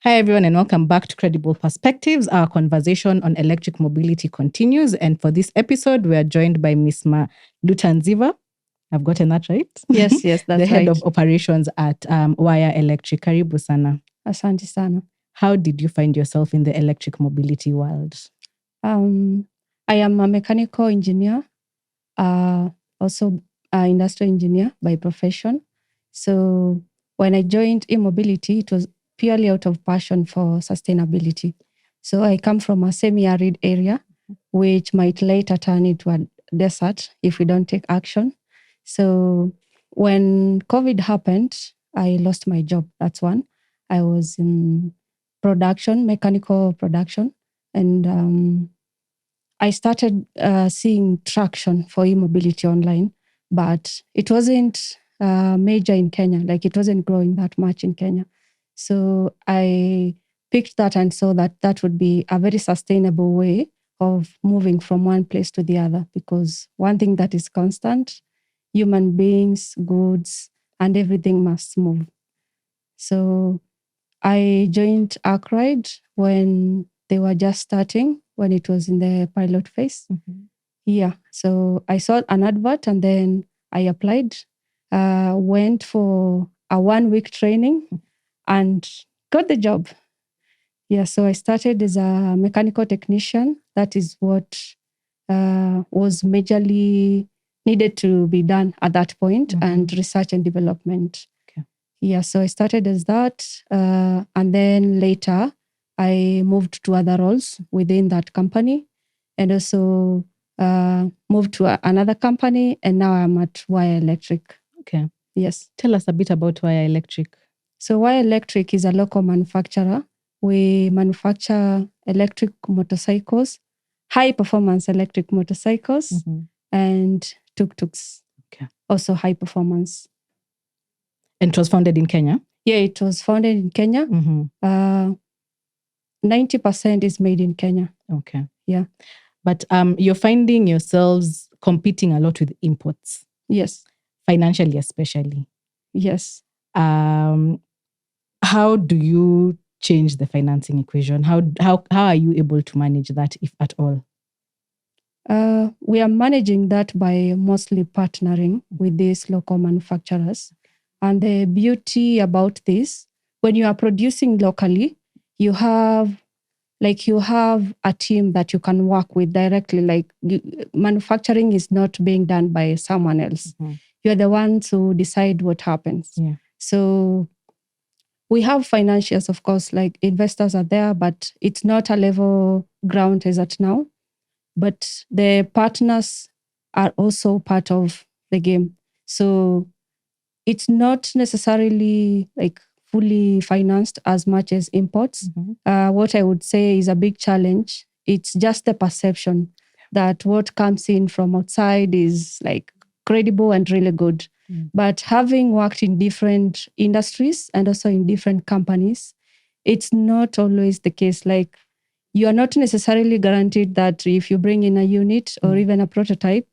Hi, everyone, and welcome back to Credible Perspectives. Our conversation on electric mobility continues. And for this episode, we are joined by Miss Maluta Nziva. I've gotten that right? Yes, that's the head of operations at Waya Electric. Karibu sana. Asante sana. How did you find yourself in the electric mobility world? I am a mechanical engineer, also an industrial engineer by profession. So when I joined e-mobility, it was purely out of passion for sustainability. So I come from a semi-arid area, which might later turn into a desert if we don't take action. So when COVID happened, I lost my job. That's one. I was in production, mechanical production. And I started seeing traction for e-mobility online, but it wasn't major in Kenya. Like it wasn't growing that much in Kenya. So I picked that and saw that that would be a very sustainable way of moving from one place to the other. Because one thing that is constant, human beings, goods, and everything must move. So I joined Arkwright when they were just starting, when it was in the pilot phase. Mm-hmm. Yeah. So I saw an advert and then I applied, went for a 1-week training and got the job. Yeah. So I started as a mechanical technician. That is what was majorly needed to be done at that point, and research and development. Yeah, so I started as that. And then later, I moved to other roles within that company and also moved to another company. And now I'm at Waya Electric. Okay. Yes. Tell us a bit about Waya Electric. So Waya Electric is a local manufacturer. We manufacture electric motorcycles, high performance electric motorcycles, and tuk-tuks. Okay. Also high performance. And it was founded in Kenya? Yeah, it was founded in Kenya. 90% is made in Kenya. Okay. Yeah. But you're finding yourselves competing a lot with imports. Yes. Financially, especially. Yes. How do you change the financing equation? How are you able to manage that, if at all? We are managing that by mostly partnering with these local manufacturers. And the beauty about this, when you are producing locally, you have a team that you can work with directly. Manufacturing is not being done by someone else. You're the ones who decide what happens. Yeah. So we have financiers, of course, like investors are there, but it's not a level ground as at now. But the partners are also part of the game. So it's not necessarily like fully financed as much as imports. What I would say is a big challenge. It's just the perception that what comes in from outside is like credible and really good. But having worked in different industries and also in different companies, it's not always the case. Like you are not necessarily guaranteed that if you bring in a unit or even a prototype,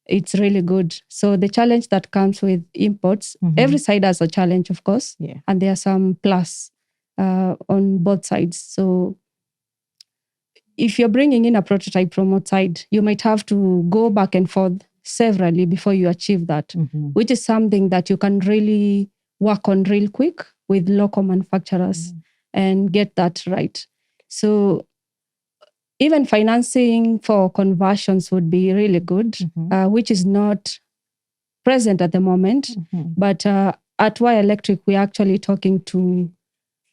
it's really good. So the challenge that comes with imports, every side has a challenge, of course, and there are some plus on both sides. So if you're bringing in a prototype from outside, you might have to go back and forth severally before you achieve that, which is something that you can really work on real quick with local manufacturers and get that right. So even financing for conversions would be really good, which is not present at the moment. But at Waya Electric, we're actually talking to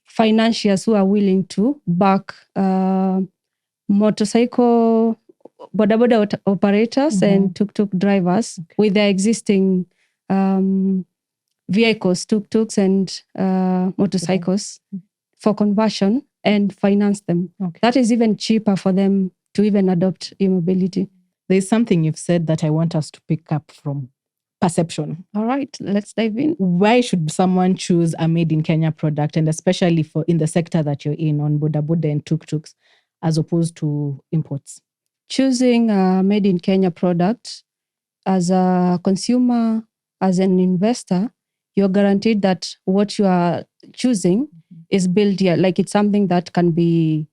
financiers who are willing to back motorcycle boda operators and tuk-tuk drivers with their existing vehicles, tuk-tuks and motorcycles for conversion and finance them. That is even cheaper for them to even adopt e-mobility. There's something you've said that I want us to pick up from: perception. All right, let's dive in. Why should someone choose a made in Kenya product, and especially for in the sector that you're in, on boda and tuk-tuks, as opposed to imports? Choosing a made in Kenya product, as a consumer, as an investor, you're guaranteed that what you are choosing is built here. Like it's something that can be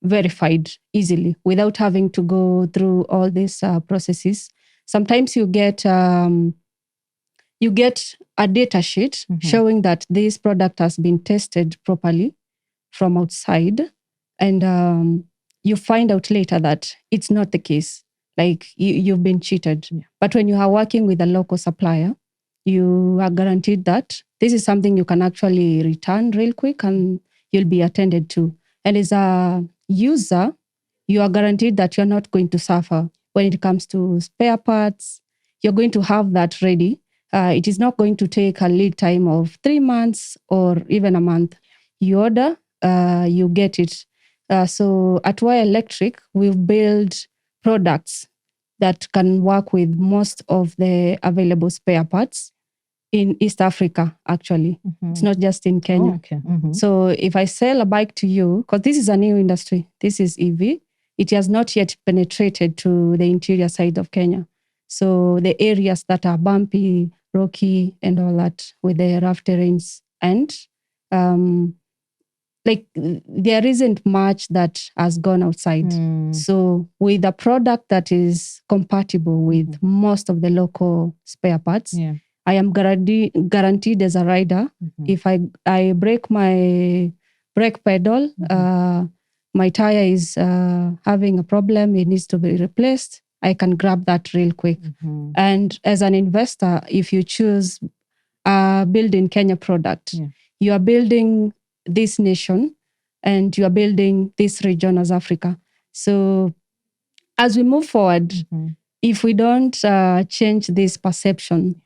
verified easily without having to go through all these processes. Sometimes you get a data sheet showing that this product has been tested properly from outside, and you find out later that it's not the case. Like you've been cheated. Yeah. But when you are working with a local supplier, you are guaranteed that this is something you can actually return real quick and you'll be attended to. And as a user, you are guaranteed that you're not going to suffer when it comes to spare parts. You're going to have that ready. It is not going to take a lead time of 3 months or even a month. You order, you get it. So at Waya Electric, we've built products that can work with most of the available spare parts in East Africa, actually. It's not just in Kenya. Oh, okay. So if I sell a bike to you, because this is a new industry, this is EV, it has not yet penetrated to the interior side of Kenya. So the areas that are bumpy, rocky, and all that with the rough terrains, and like there isn't much that has gone outside. So with a product that is compatible with most of the local spare parts, I am guaranteed as a rider, if I break my brake pedal, my tire is having a problem, it needs to be replaced, I can grab that real quick. And as an investor, if you choose a Build in Kenya product, you are building this nation and you are building this region as Africa. So as we move forward, if we don't change this perception,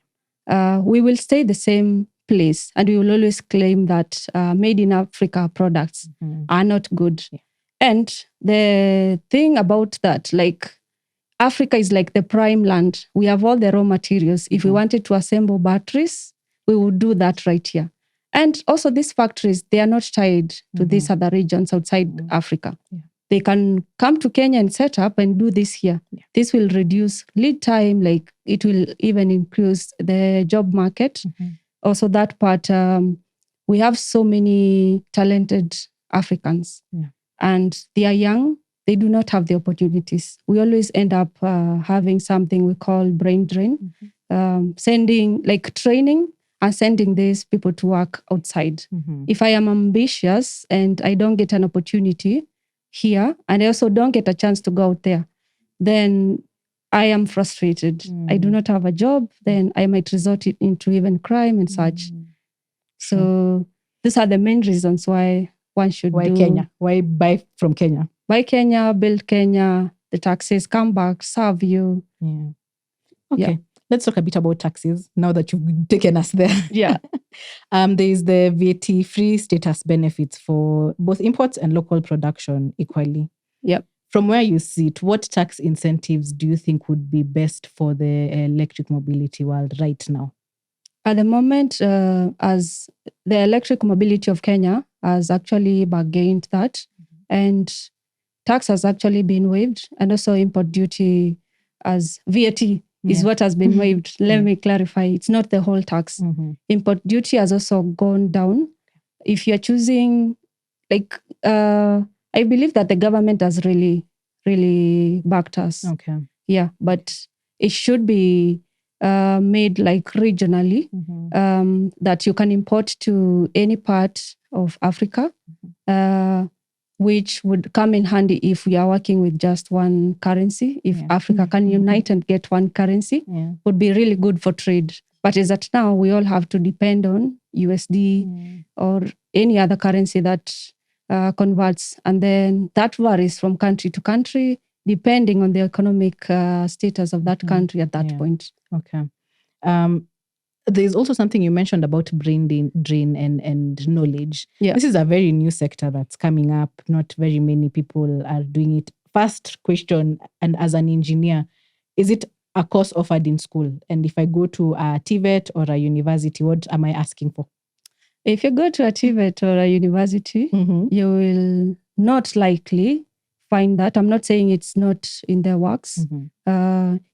we will stay the same place and we will always claim that made in Africa products are not good. And the thing about that, like Africa is like the prime land. We have all the raw materials. If we wanted to assemble batteries, we would do that right here. And also these factories, they are not tied to these other regions outside Africa. They can come to Kenya and set up and do this here. This will reduce lead time, like it will even increase the job market. Also that part, we have so many talented Africans and they are young. They do not have the opportunities. We always end up having something we call brain drain, sending like training and sending these people to work outside. If I am ambitious and I don't get an opportunity here, and I also don't get a chance to go out there, then I am frustrated. I do not have a job, then I might resort into even crime and such. So these are the main reasons why one should Why Kenya? Why buy from Kenya? Buy Kenya, build Kenya, the taxes come back, serve you. Okay. Let's talk a bit about taxes now that you've taken us there. There is the VAT-free status benefits for both imports and local production equally. From where you sit, what tax incentives do you think would be best for the electric mobility world right now? At the moment, as the electric mobility of Kenya has actually bargained that, and tax has actually been waived, and also import duty as VAT is what has been waived. Let me clarify. It's not the whole tax. Import duty has also gone down. If you're choosing, like, I believe that the government has really, really backed us. But it should be made like regionally, that you can import to any part of Africa, which would come in handy if we are working with just one currency. If Africa can unite and get one currency, would be really good for trade. But as at now, we all have to depend on USD or any other currency that converts. And then that varies from country to country, depending on the economic status of that country at that point. There's also something you mentioned about brain drain and knowledge. This is a very new sector that's coming up. Not very many people are doing it. First question, and as an engineer, is it a course offered in school? And if I go to a TVET or a university, what am I asking for? If you go to a TVET or a university, you will not likely find that. I'm not saying it's not in their works.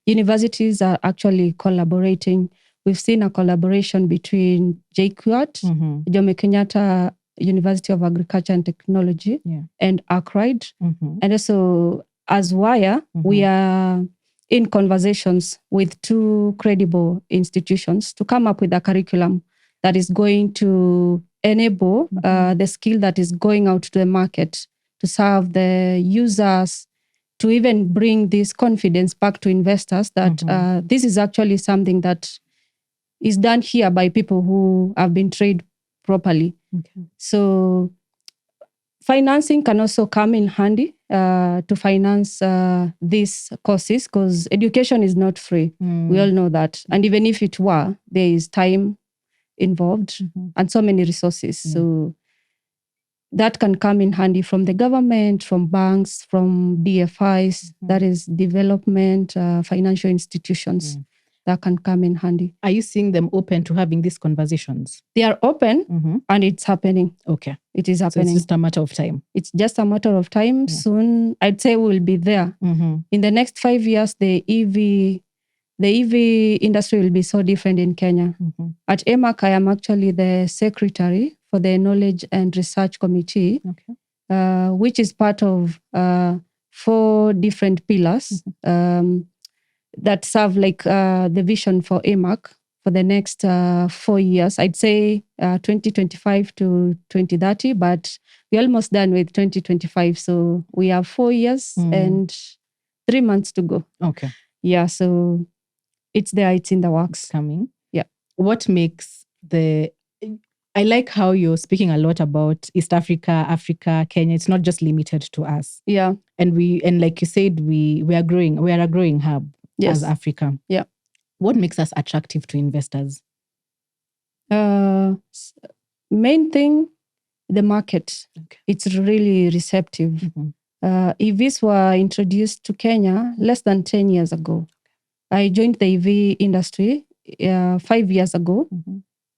Universities are actually collaborating. We've seen a collaboration between JKUAT, Jomo Kenyatta University of Agriculture and Technology, and ACRIDE. And also, as Waya, we are in conversations with 2 credible institutions to come up with a curriculum that is going to enable the skill that is going out to the market to serve the users, to even bring this confidence back to investors that this is actually something that is done here by people who have been trained properly. So financing can also come in handy to finance these courses, because education is not free. We all know that. And even if it were, there is time involved and so many resources. So that can come in handy from the government, from banks, from DFIs, that is development, financial institutions. That can come in handy. Are you seeing them open to having these conversations? They are open and it's happening. Okay. It is happening. So it's just a matter of time. It's just a matter of time. Soon, I'd say we'll be there. In the next 5 years, the EV industry will be so different in Kenya. At EMAK, I am actually the secretary for the Knowledge and Research Committee, which is part of 4 different pillars that serve like the vision for EMAK for the next 4 years. I'd say 2025 to 2030, but we're almost done with 2025. So we have 4 years and 3 months to go. Okay. Yeah, so it's there, it's in the works. It's coming. Yeah. What makes I like how you're speaking a lot about East Africa, Kenya. It's not just limited to us. Yeah. And like you said, we are growing. We are a growing hub as Africa. Yeah. What makes us attractive to investors? Main thing, the market. Okay. It's really receptive. EVs were introduced to Kenya less than 10 years ago. I joined the EV industry 5 years ago.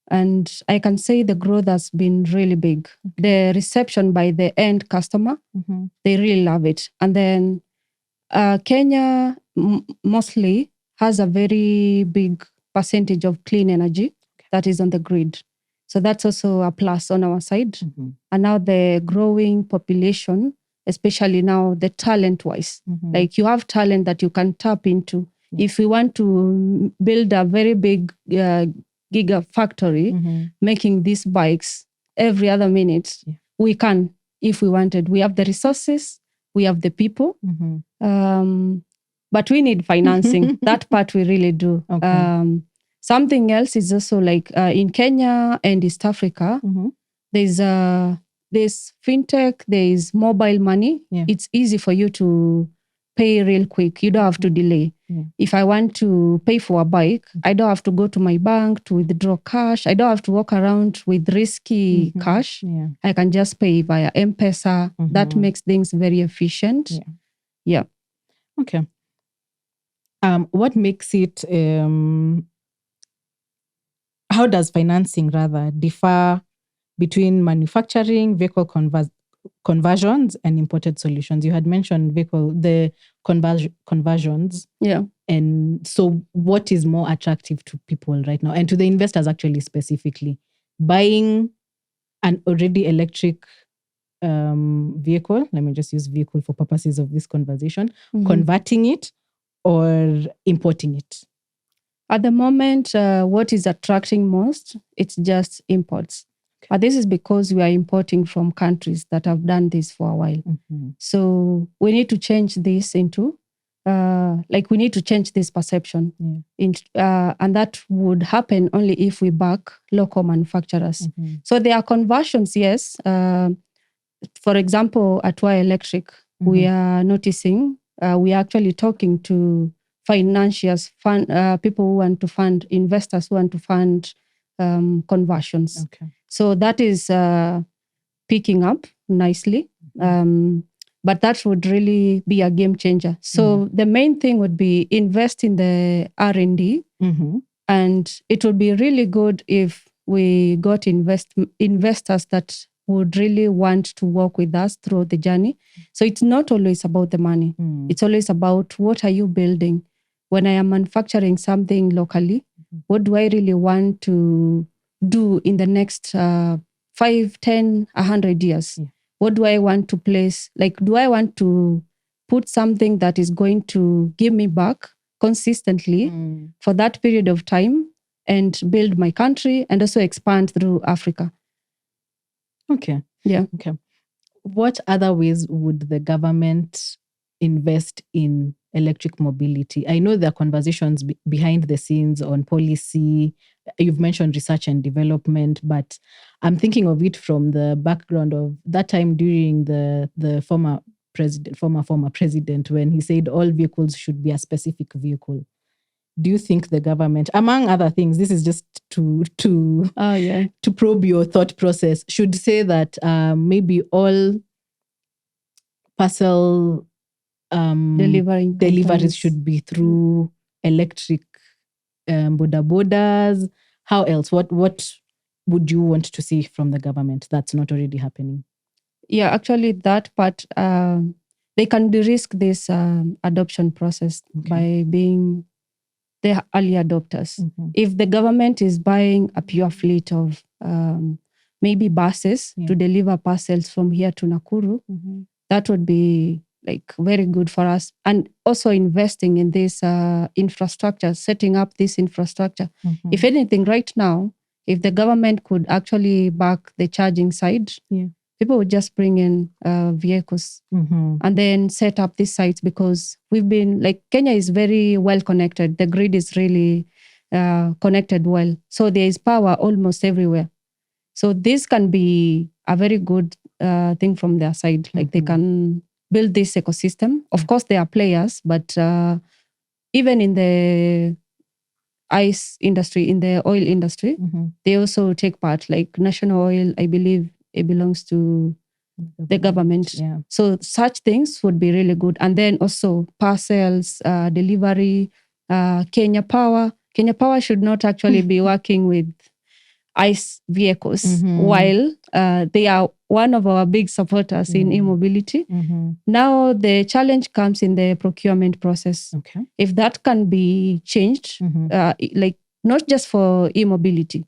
And I can say the growth has been really big. The reception by the end customer, they really love it. And then Kenya mostly has a very big percentage of clean energy that is on the grid. So that's also a plus on our side. And now the growing population, especially now the talent-wise, like you have talent that you can tap into. If we want to build a very big gigafactory making these bikes every other minute, we can, if we wanted. We have the resources, we have the people, but we need financing. That part we really do. Something else is also like in Kenya and East Africa, there's fintech, there is mobile money. It's easy for you to pay real quick. You don't have to delay. If I want to pay for a bike, I don't have to go to my bank to withdraw cash. I don't have to walk around with risky cash. I can just pay via M-Pesa. That makes things very efficient. Yeah. Okay. What makes it, how does financing rather differ between manufacturing, vehicle conversions and imported solutions? You had mentioned the conversions. Yeah. And so what is more attractive to people right now and to the investors actually specifically? Buying an already electric vehicle, let me just use vehicle for purposes of this conversation, converting it or importing it? At the moment, what is attracting most, it's just imports. This is because we are importing from countries that have done this for a while. So we need to change this into, we need to change this perception. And that would happen only if we back local manufacturers. So there are conversions, yes. For example, at Waya Electric, we are noticing, we are actually talking to financiers, people who want to fund, investors who want to fund conversions. So that is picking up nicely. But that would really be a game changer. So the main thing would be invest in the R&D. And it would be really good if we got investors that would really want to work with us through the journey. So it's not always about the money. It's always about what are you building? When I am manufacturing something locally, what do I really want to do in the next 5, 10, 100 years. Yeah. What do I want to place? Like, do I want to put something that is going to give me back consistently for that period of time and build my country and also expand through Africa? Okay. Yeah. Okay. What other ways would the government invest in electric mobility? I know there are conversations behind the scenes on policy. You've mentioned research and development, but I'm thinking of it from the background of that time during the former president, when he said all vehicles should be a specific vehicle. Do you think the government, among other things, this is just to probe your thought process, should say that maybe all parcel deliveries should be through electric bodabodas? How else? What would you want to see from the government that's not already happening? Yeah, actually, that part, they can de-risk this adoption process by being the early adopters. If the government is buying a pure fleet of maybe buses to deliver parcels from here to Nakuru, that would be like very good for us. And also investing in this infrastructure, setting up this infrastructure. If anything, right now, if the government could actually back the charging side, people would just bring in vehicles and then set up these sites, because we've been, like, Kenya is very well connected. The grid is really connected well. So there is power almost everywhere. So this can be a very good thing from their side. Like they can build this ecosystem. Of course, there are players, but even in the ice industry, in the oil industry, they also take part. Like National Oil, I believe it belongs to the government. Yeah. So such things would be really good. And then also parcels, delivery, Kenya Power. Kenya Power should not actually be working with ICE vehicles, while they are one of our big supporters in e-mobility. Now the challenge comes in the procurement process. Okay. If that can be changed, like not just for e-mobility,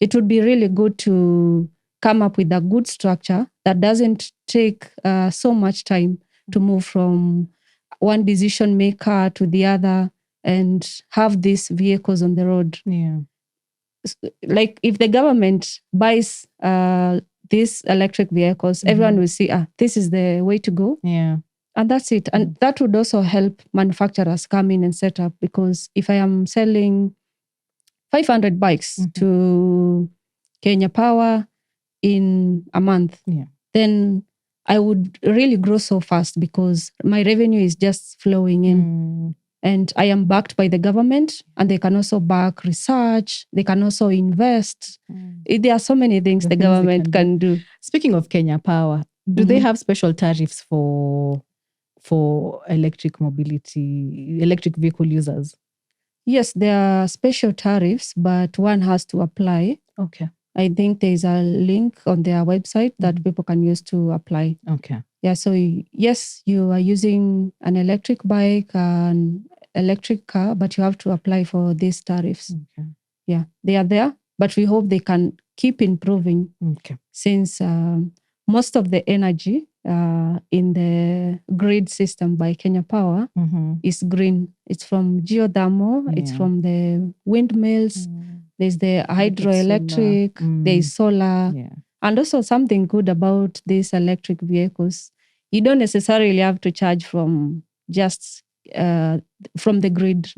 it would be really good to come up with a good structure that doesn't take so much time to move from one decision maker to the other and have these vehicles on the road. Yeah. Like if the government buys these electric vehicles, everyone will see, this is the way to go. Yeah. And that's it. And that would also help manufacturers come in and set up, because if I am selling 500 bikes to Kenya Power in a month, then I would really grow so fast, because my revenue is just flowing in. And I am backed by the government, and they can also back research. They can also invest. There are so many things the government can do. Speaking of Kenya Power, do they have special tariffs for electric mobility, electric vehicle users? Yes, there are special tariffs, but one has to apply. Okay. I think there's a link on their website that people can use to apply. Okay. Yeah, so yes, you are using an electric bike, an electric car, but you have to apply for these tariffs. Okay. Yeah, they are there, but we hope they can keep improving. Okay. Since most of the energy in the grid system by Kenya Power is green. It's from geothermal, it's from the windmills, there's the hydroelectric, there's solar. And also something good about these electric vehicles, you don't necessarily have to charge from just from the grid,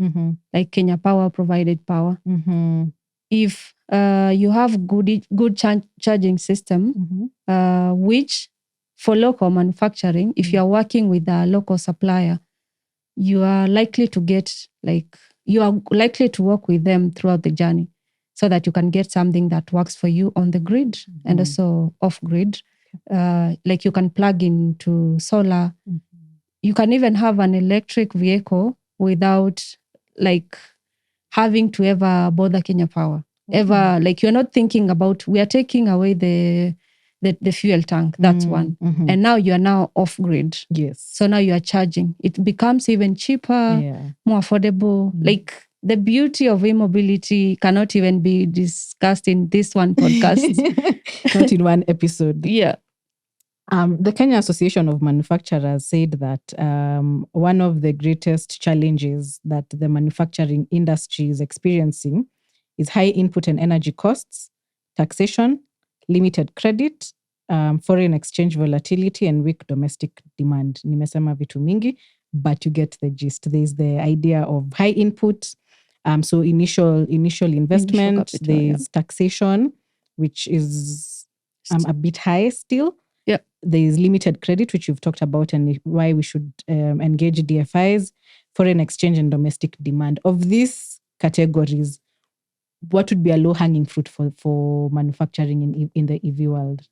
like Kenya Power provided power. If you have good charging system, which for local manufacturing, if you are working with a local supplier, you are likely to work with them throughout the journey, so that you can get something that works for you on the grid and also off grid. Like you can plug into solar. You can even have an electric vehicle without like having to ever bother Kenya Power. Ever, like you're not thinking about, we are taking away the fuel tank. That's one. And now you are now off grid. Yes. So now you are charging. It becomes even cheaper, more affordable. Like the beauty of e-mobility cannot even be discussed in this one podcast. Not in one episode. Yeah. The Kenya Association of Manufacturers said that one of the greatest challenges that the manufacturing industry is experiencing is high input and energy costs, taxation, limited credit, foreign exchange volatility, and weak domestic demand. Nimesema vitu mingi, but you get the gist. There's the idea of high input, so initial investment. Capital, there's taxation, which is a bit high still. Yeah. There is limited credit, which you've talked about, and why we should engage DFIs, foreign exchange, and domestic demand. Of these categories, what would be a low-hanging fruit for manufacturing in the EV world?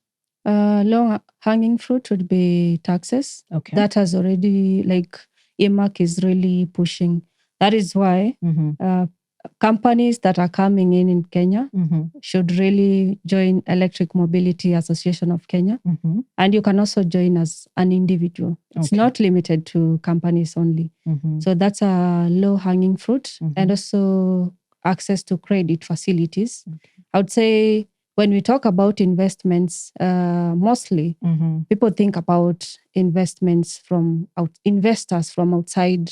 Low-hanging fruit would be taxes. Okay. That has already, EMAK is really pushing. That is why companies that are coming in Kenya should really join Electric Mobility Association of Kenya. And you can also join as an individual. It's not limited to companies only. So that's a low-hanging fruit. And also access to credit facilities. I would say when we talk about investments, mostly people think about investments from investors from outside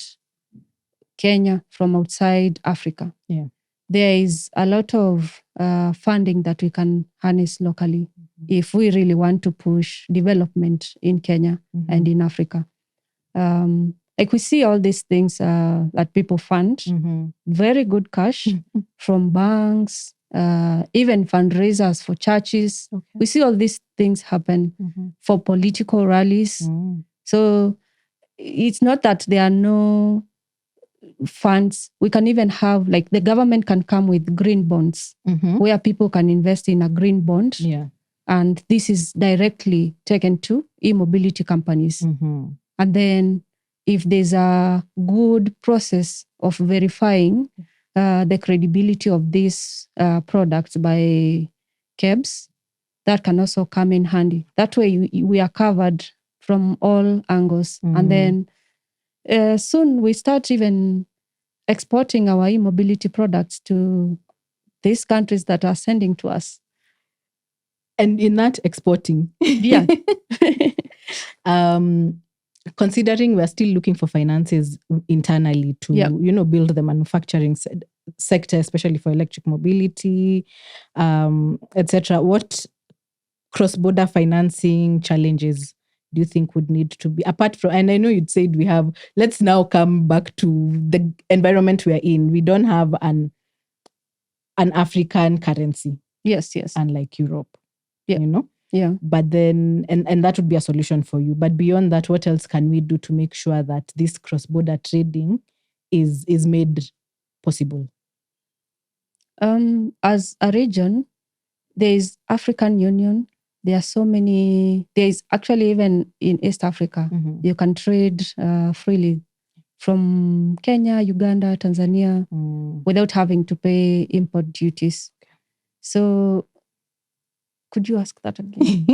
Kenya, from outside Africa. Yeah. There is a lot of funding that we can harness locally if we really want to push development in Kenya and in Africa. We see all these things that people fund, very good cash from banks, even fundraisers for churches. Okay. We see all these things happen for political rallies. So it's not that there are no funds. We can even have, the government can come with green bonds where people can invest in a green bond. Yeah. And this is directly taken to e-mobility companies. And then if there's a good process of verifying the credibility of these products by KEBS, that can also come in handy. That way we are covered from all angles. And then soon we start even exporting our e-mobility products to these countries that are sending to us. And in that exporting, yeah. Considering we're still looking for finances internally to, build the manufacturing sector, especially for electric mobility, etc. What cross-border financing challenges do you think would need to be, apart from, and I know you'd said let's now come back to the environment we're in. We don't have an African currency. Yes. Unlike Europe, Yeah. But then, and that would be a solution for you. But beyond that, what else can we do to make sure that this cross-border trading is made possible? As a region, there is African Union. There are so many. There is actually even in East Africa, you can trade freely from Kenya, Uganda, Tanzania, without having to pay import duties. So, could you ask that again?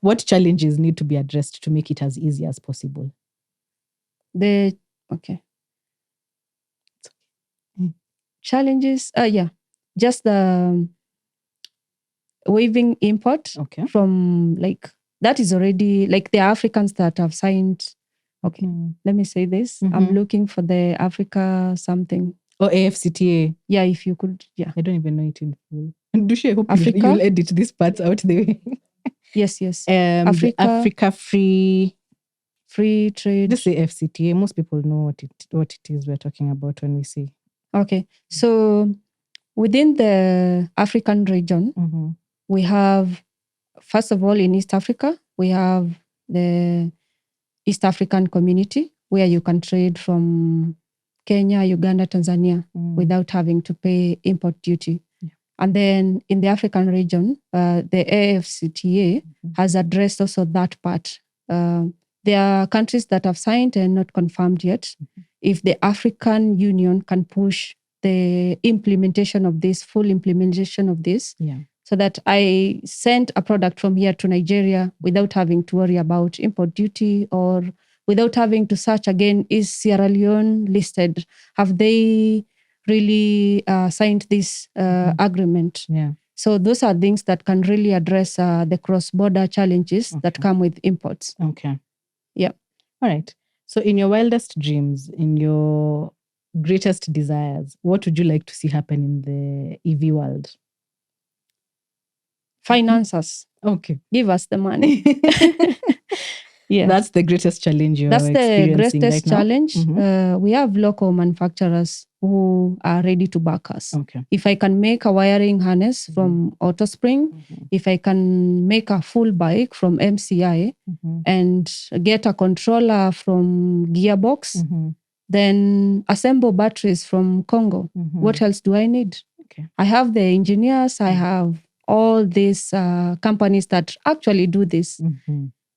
What challenges need to be addressed to make it as easy as possible? Challenges, just the waiving import from that is already the Africans that have signed. Okay, let me say this. I'm looking for the Africa something. AFCTA. Yeah, if you could. Yeah, I don't even know it in full. Dusha, I hope you'll edit these parts out the way. Yes. Africa free trade. Just say FCTA. Most people know what it is we're talking about when we say. Okay, so within the African region, we have, first of all, in East Africa, we have the East African Community, where you can trade from Kenya, Uganda, Tanzania without having to pay import duty. Yeah. And then in the African region, the AFCTA has addressed also that part. There are countries that have signed and not confirmed yet. If the African Union can push the implementation of this, full implementation of this, so that I send a product from here to Nigeria without having to worry about import duty, or without having to search again, is Sierra Leone listed? Have they really signed this agreement. Yeah. So those are things that can really address the cross-border challenges that come with imports. Okay. Yeah. All right. So in your wildest dreams, in your greatest desires, what would you like to see happen in the EV world? Finances. Okay. Give us the money. Yeah. That's the greatest challenge you're experiencing That's the greatest right now? challenge. We have local manufacturers who are ready to back us. Okay. If I can make a wiring harness from AutoSpring, if I can make a full bike from MCI and get a controller from Gearbox, then assemble batteries from Congo. What else do I need? Okay. I have the engineers, I have all these companies that actually do this.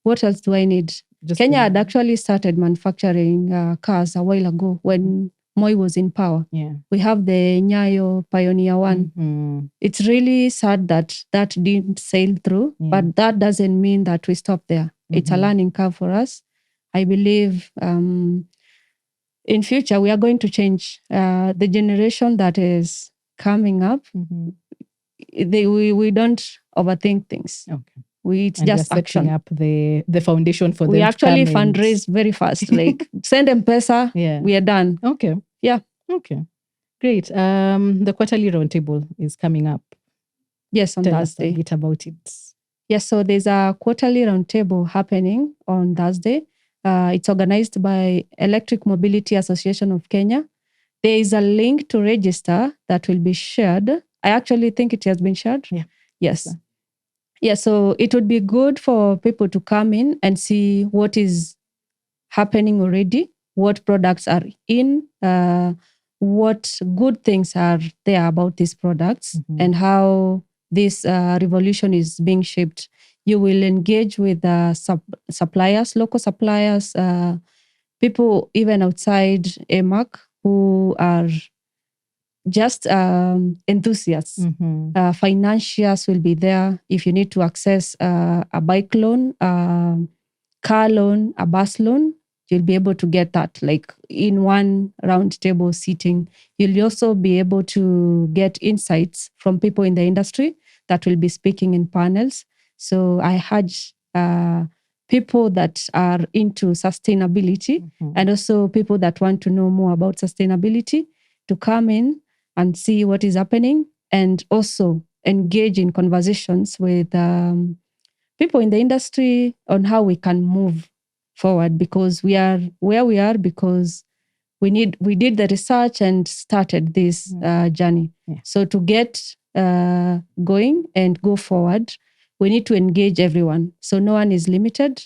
What else do I need? Kenya had actually started manufacturing cars a while ago when Moi was in power. Yeah. We have the Nyayo Pioneer 1. It's really sad that that didn't sail through, but that doesn't mean that we stop there. It's a learning curve for us. I believe in future we are going to change. The generation that is coming up, we don't overthink things. Okay. It's just action. Up the foundation for we them. We actually fundraise very fast. Like send M-Pesa, we are done. Okay. Yeah. Okay. Great. The quarterly roundtable is coming up. Yes, on Tell Thursday. us a bit about it. Yes, so there's a quarterly roundtable happening on Thursday. It's organized by Electric Mobility Association of Kenya. There is a link to register that will be shared. I actually think it has been shared. Yeah. Yes. Yeah, so it would be good for people to come in and see what is happening already, what products are in, what good things are there about these products, and how this revolution is being shaped. You will engage with suppliers, local suppliers, people even outside EMAK who are just enthusiasts. Financiers will be there. If you need to access a bike loan, car loan, a bus loan, you'll be able to get that like in one round table seating. You'll also be able to get insights from people in the industry that will be speaking in panels. So I urge people that are into sustainability and also people that want to know more about sustainability to come in and see what is happening and also engage in conversations with people in the industry on how we can move forward, because we are where we are because we did the research and started this journey. Yeah. So to get going and go forward, we need to engage everyone. So no one is limited.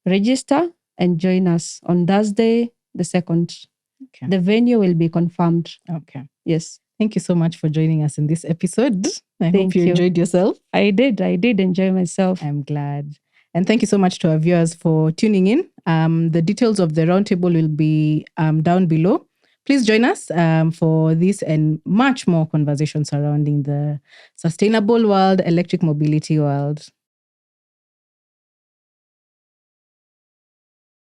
Register and join us on Thursday, the 2nd. Okay. The venue will be confirmed. Okay. Yes. Thank you so much for joining us in this episode. I hope you enjoyed yourself. I did enjoy myself. I'm glad. And thank you so much to our viewers for tuning in. The details of the roundtable will be down below. Please join us for this and much more conversation surrounding the sustainable world, electric mobility world.